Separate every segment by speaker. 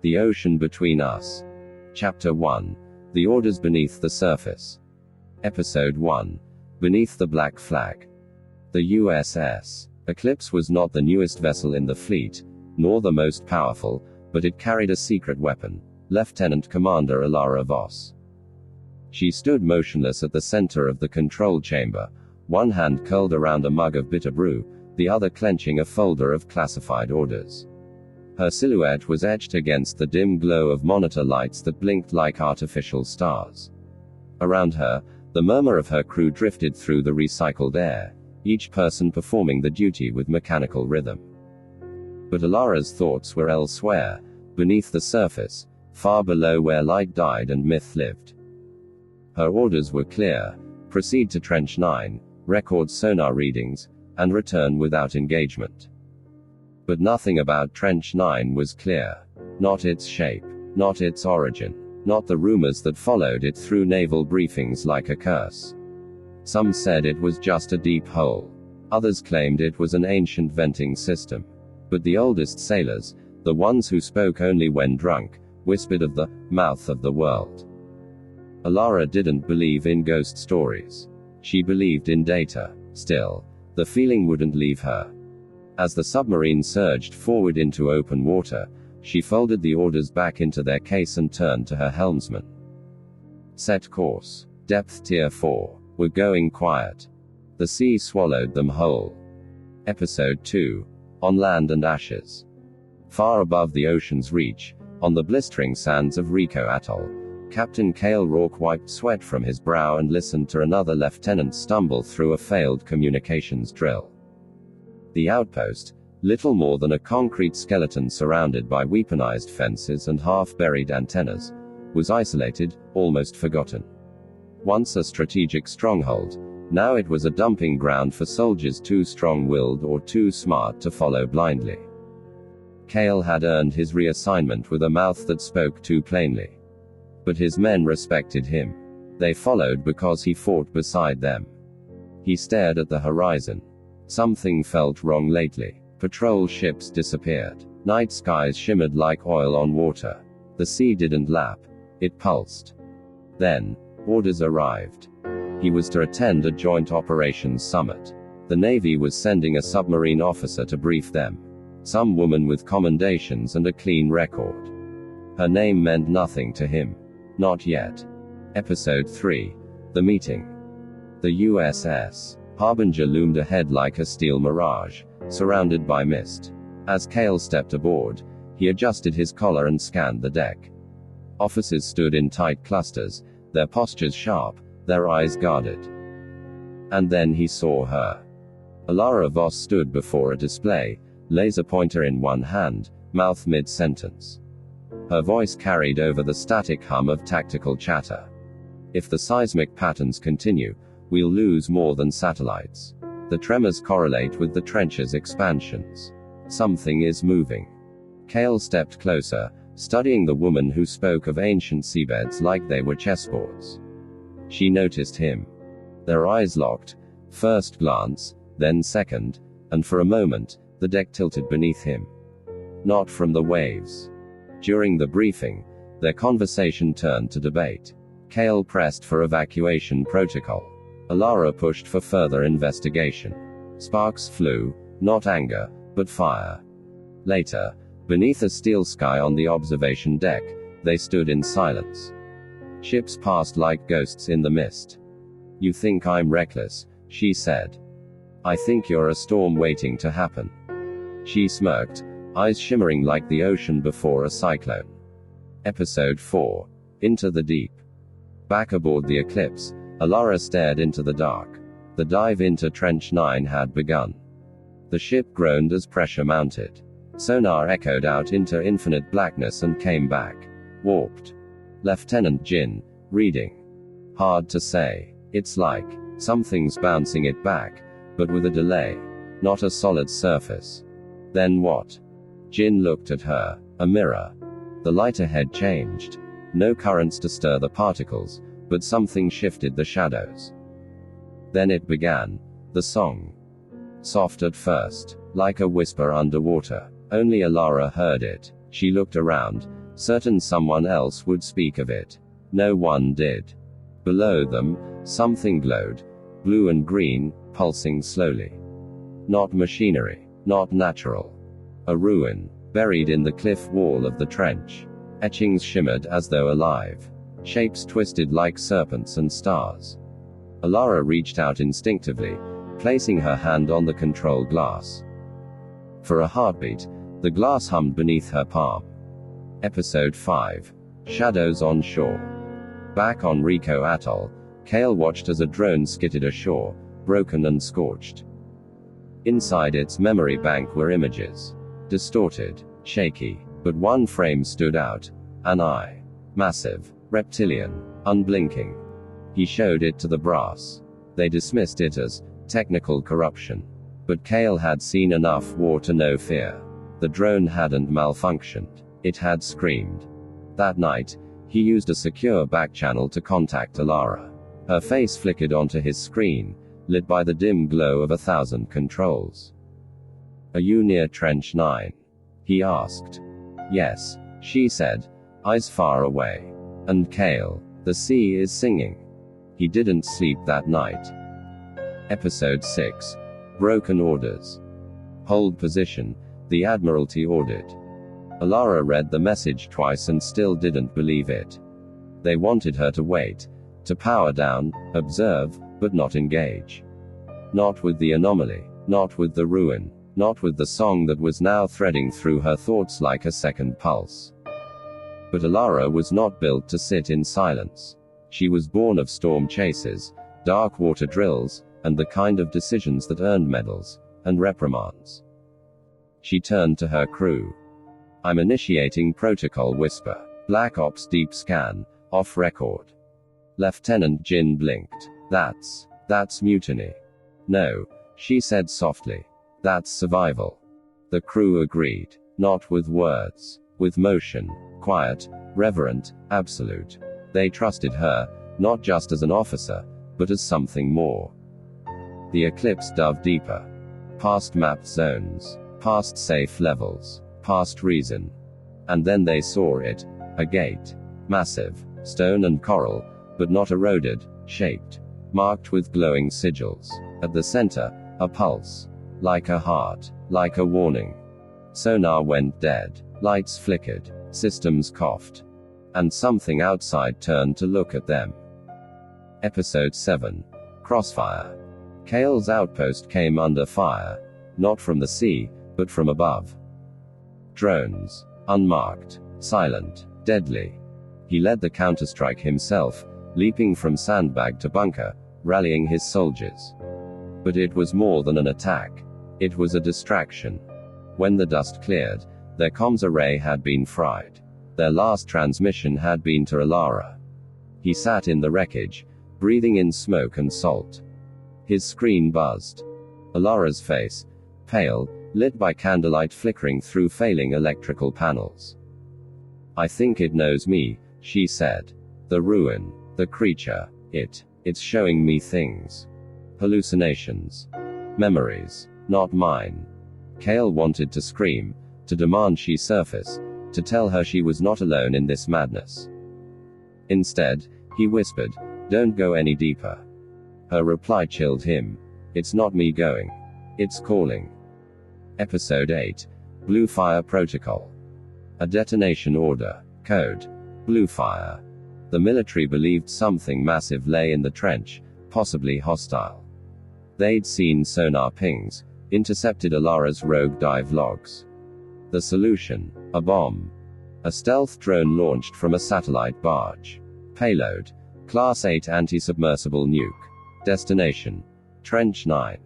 Speaker 1: The Ocean Between Us. Chapter 1. The Orders Beneath the Surface. Episode 1. Beneath the Black Flag. The USS Eclipse was not the newest vessel in the fleet, nor the most powerful, but it carried a secret weapon, Lieutenant Commander Alara Voss. She stood motionless at the center of the control chamber, one hand curled around a mug of bitter brew, the other clenching a folder of classified orders. Her silhouette was etched against the dim glow of monitor lights that blinked like artificial stars. Around her, the murmur of her crew drifted through the recycled air, each person performing the duty with mechanical rhythm. But Alara's thoughts were elsewhere, beneath the surface, far below where light died and myth lived. Her orders were clear: proceed to Trench 9, record sonar readings, and return without engagement. But nothing about Trench 9 was clear. Not its shape, not its origin, not the rumors that followed it through naval briefings like a curse. Some said it was just a deep hole. Others claimed it was an ancient venting system. But the oldest sailors, the ones who spoke only when drunk, whispered of the mouth of the world. Alara didn't believe in ghost stories. She believed in data. Still, the feeling wouldn't leave her. As the submarine surged forward into open water, she folded the orders back into their case and turned to her helmsman. Set course. Depth Tier 4. We're going quiet. The sea swallowed them whole. Episode 2. On Land and Ashes. Far above the ocean's reach, on the blistering sands of Rico Atoll, Captain Cale Rourke wiped sweat from his brow and listened to another lieutenant stumble through a failed communications drill. The outpost, little more than a concrete skeleton surrounded by weaponized fences and half-buried antennas, was isolated, almost forgotten. Once a strategic stronghold, now it was a dumping ground for soldiers too strong-willed or too smart to follow blindly. Cale had earned his reassignment with a mouth that spoke too plainly. But his men respected him. They followed because he fought beside them. He stared at the horizon. Something felt wrong lately. Patrol ships disappeared. Night skies shimmered like oil on water. The sea didn't lap. It pulsed. Then, orders arrived. He was to attend a joint operations summit. The Navy was sending a submarine officer to brief them. Some woman with commendations and a clean record. Her name meant nothing to him. Not yet. Episode 3. The Meeting. The USS Harbinger loomed ahead like a steel mirage, surrounded by mist. As Cale stepped aboard, he adjusted his collar and scanned the deck. Officers stood in tight clusters, their postures sharp, their eyes guarded. And then he saw her. Alara Voss stood before a display, laser pointer in one hand, mouth mid-sentence. Her voice carried over the static hum of tactical chatter. If the seismic patterns continue, we'll lose more than satellites. The tremors correlate with the trench's expansions. Something is moving. Cale stepped closer, studying the woman who spoke of ancient seabeds like they were chessboards. She noticed him. Their eyes locked, first glance, then second, and for a moment, the deck tilted beneath him. Not from the waves. During the briefing, their conversation turned to debate. Cale pressed for evacuation protocol. Alara pushed for further investigation. Sparks flew, not anger, but fire. Later, beneath a steel sky on the observation deck, they stood in silence. Ships passed like ghosts in the mist. You think I'm reckless, she said. I think you're a storm waiting to happen. She smirked, eyes shimmering like the ocean before a cyclone. Episode 4. Into the Deep. Back aboard the Eclipse, Alara stared into the dark. The dive into Trench 9 had begun. The ship groaned as pressure mounted. Sonar echoed out into infinite blackness and came back. Warped. Lieutenant Jin, reading. Hard to say. It's like something's bouncing it back, but with a delay. Not a solid surface. Then what? Jin looked at her. A mirror. The light ahead changed. No currents to stir the particles, but something shifted the shadows. Then it began. The song. Soft at first, like a whisper underwater. Only Alara heard it. She looked around, Certain someone else would speak of it. No one did. Below them, something glowed, blue and green, pulsing slowly. Not machinery, not natural. A ruin, buried in the cliff wall of the trench. Etchings shimmered as though alive. Shapes twisted like serpents and stars. Alara reached out instinctively, placing her hand on the control glass. For a heartbeat, the glass hummed beneath her palm. Episode 5. Shadows on Shore. Back on Rico Atoll, Kale watched as a drone skidded ashore, broken and scorched. Inside its memory bank were images. Distorted, shaky, but one frame stood out. An eye. Massive, reptilian, unblinking. He showed it to the brass. They dismissed it as technical corruption. But Kale had seen enough war to know fear. The drone hadn't malfunctioned. It had screamed. That night, he used a secure backchannel to contact Alara. Her face flickered onto his screen, lit by the dim glow of 1,000 controls. "Are you near Trench 9? He asked. "Yes," she said, eyes far away. "And Kale, the sea is singing." He didn't sleep that night. Episode 6. Broken Orders. "Hold position," the Admiralty ordered. Alara read the message twice and still didn't believe it. They wanted her to wait, to power down, observe, but not engage. Not with the anomaly, not with the ruin, not with the song that was now threading through her thoughts like a second pulse. But Alara was not built to sit in silence. She was born of storm chases, dark water drills, and the kind of decisions that earned medals and reprimands. She turned to her crew. "I'm initiating protocol whisper. Black Ops deep scan, off record." Lieutenant Jin blinked. That's mutiny." "No," she said softly. "That's survival." The crew agreed. Not with words. With motion. Quiet, reverent, absolute. They trusted her, not just as an officer, but as something more. The eclipse dove deeper. Past mapped zones. Past safe levels. Past reason. And then they saw it. A gate. Massive. Stone and coral, but not eroded, shaped. Marked with glowing sigils. At the center, a pulse. Like a heart. Like a warning. Sonar went dead. Lights flickered. Systems coughed. And something outside turned to look at them. Episode 7. Crossfire. Kale's outpost came under fire. Not from the sea, but from above. Drones. Unmarked. Silent. Deadly. He led the counterstrike himself, leaping from sandbag to bunker, rallying his soldiers. But it was more than an attack. It was a distraction. When the dust cleared, their comms array had been fried. Their last transmission had been to Alara. He sat in the wreckage, breathing in smoke and salt. His screen buzzed. Alara's face, pale, lit by candlelight flickering through failing electrical panels. "I think it knows me," she said. "The ruin, the creature, it's showing me things. Hallucinations. Memories, not mine." Kale wanted to scream, to demand she surface, to tell her she was not alone in this madness. Instead, he whispered, "Don't go any deeper." Her reply chilled him. "It's not me going. It's calling." Episode 8. Blue Fire Protocol. A detonation order. Code. Blue Fire. The military believed something massive lay in the trench, possibly hostile. They'd seen sonar pings, intercepted Alara's rogue dive logs. The solution: a bomb. A stealth drone launched from a satellite barge. Payload: Class 8 anti-submersible nuke. Destination: Trench 9.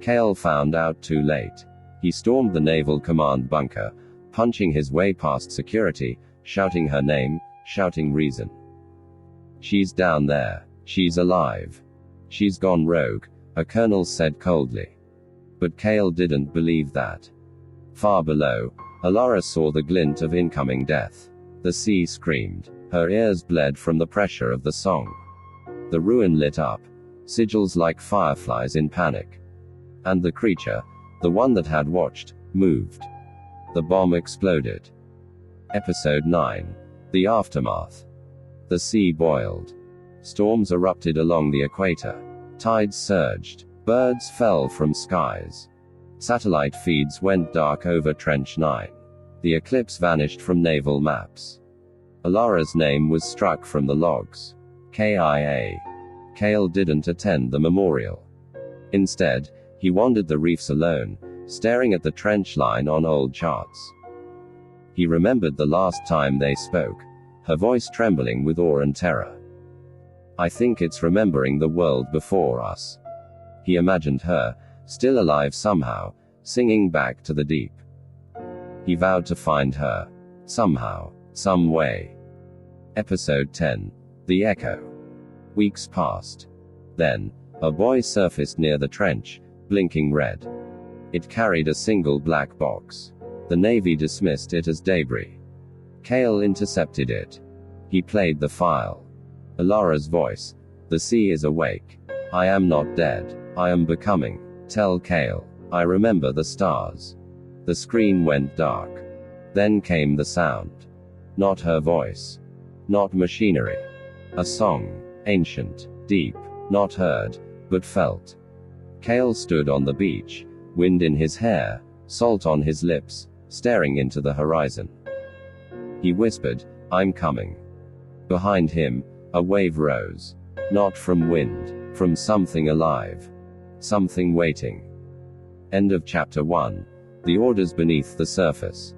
Speaker 1: Kale found out too late. He stormed the Naval Command bunker, punching his way past security, shouting her name, shouting reason. "She's down there. She's alive. She's gone rogue," a colonel said coldly. But Kale didn't believe that. Far below, Alara saw the glint of incoming death. The sea screamed. Her ears bled from the pressure of the song. The ruin lit up. Sigils like fireflies in panic. And the creature, the one that had watched, moved. The bomb exploded. Episode 9. The Aftermath. The sea boiled. Storms erupted along the equator. Tides surged. Birds fell from skies. Satellite feeds went dark over Trench 9. The eclipse vanished from naval maps. Alara's name was struck from the logs. KIA. Kale didn't attend the memorial. Instead, he wandered the reefs alone, staring at the trench line on old charts. He remembered the last time they spoke, her voice trembling with awe and terror. I think it's remembering the world before us. He imagined her, still alive somehow, singing back to the deep. He vowed to find her. Somehow, some way. Episode 10. The Echo. Weeks passed. Then, a buoy surfaced near the trench, blinking red. It carried a single black box. The Navy dismissed it as debris. Kale intercepted it. He played the file. Alara's voice. The sea is awake. I am not dead. I am becoming. Tell Kale. I remember the stars. The screen went dark. Then came the sound. Not her voice. Not machinery. A song. Ancient. Deep. Not heard, but felt. Kale stood on the beach, wind in his hair, salt on his lips, staring into the horizon. He whispered, I'm coming. Behind him, a wave rose. Not from wind, from something alive. Something waiting. End of chapter 1. The Orders Beneath the Surface.